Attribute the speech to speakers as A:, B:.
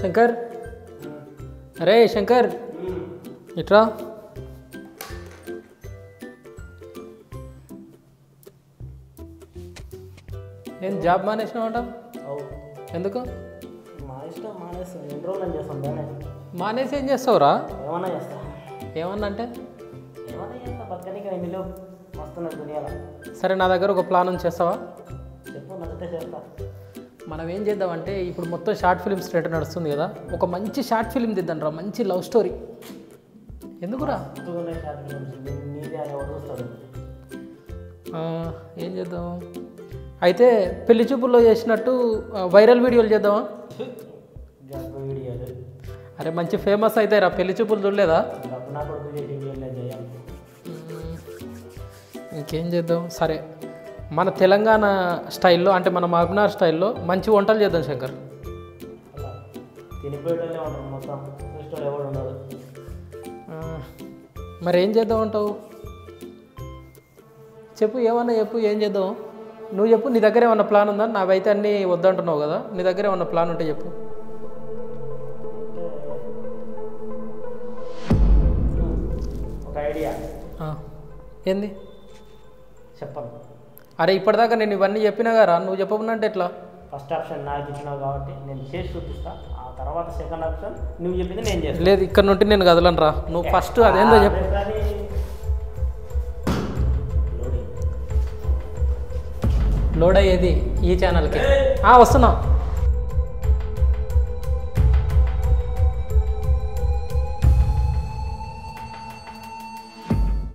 A: శంకర్, అరే శంకర్ ఇట్రా. ఏం జాబ్ మానేసినావంట? ఎందుకు?
B: మా ఇష్టం, మానేస్తాం. ఎన్ని రోజులు చేస్తాం దాన్ని.
A: మానేసి ఏం చేస్తావురా?
B: ఏమన్నా చేస్తా.
A: ఏమన్నా అంటే
B: ఏమన్నా చేస్తా. బతకనికి ఎన్నిలో వస్తున్నారు దునియాలో.
A: సరే, నా దగ్గర ఒక ప్లాన్ ఉంది, చేస్తావా?
B: చెప్పు, నచ్చితే చేస్తా.
A: మనం ఏం చేద్దామంటే ఇప్పుడు మొత్తం షార్ట్ ఫిల్మ్స్ రేట్ నడుస్తుంది కదా, ఒక మంచి షార్ట్ ఫిల్మ్ దిద్దాం రా, మంచి లవ్ స్టోరీ. ఎందుకురా?
B: నీదే అని ఎవరు చూస్తాడు.
A: ఏం చేద్దాం అయితే, పెళ్లి చూపుల్లో చేసినట్టు వైరల్ వీడియోలు చేద్దామా?
B: వీడియోలు
A: అరే మంచి ఫేమస్ అవుతాయి రా. పెళ్లి చూపులు చూడలేదా?
B: నా కొడుకు చేసి వీడియోలే చేయాలి.
A: ఇంకేం చేద్దాం? సరే, మన తెలంగాణ స్టైల్లో అంటే మన మహబూబ్నగర్ స్టైల్లో మంచి వంటలు చేద్దాం శంకర్.
B: అలా తినిపోయేటోళ్ళే ఉంటారు, మొత్తం చూసేటోళ్ళు ఎవరు ఉండదు.
A: మరి ఏం చేద్దాం అంటావు? చెప్పు, ఏమన్నా చెప్పు, ఏం చేద్దాం? నువ్వు చెప్పు, నీ దగ్గర ఏమన్నా ప్లాన్ ఉందా? నావైతే అన్నీ వద్దంటున్నావు కదా, నీ దగ్గర ఏమన్నా ప్లాన్ ఉంటే చెప్పు.
B: ఒక ఐడియా.
A: ఏంది?
B: చెప్పను.
A: అరే ఇప్పటిదాకా నేను ఇవన్నీ చెప్పినా కదా, నువ్వు చెప్పకుండా ఎట్లా?
B: ఫస్ట్ ఆప్షన్ నాకు ఇచ్చినావు కాబట్టి నేను చేసి చూపిస్తా. ఆ తర్వాత సెకండ్ ఆప్షన్ నువ్వు చెప్పింది నేను చేస్తాను.
A: లేదు, ఇక్కడ నుండి నేను కదలను రా. నువ్వు ఫస్ట్ అదేందో చెప్పు. లోడ్ అయ్యేది ఈ ఛానల్కి. వస్తున్నా.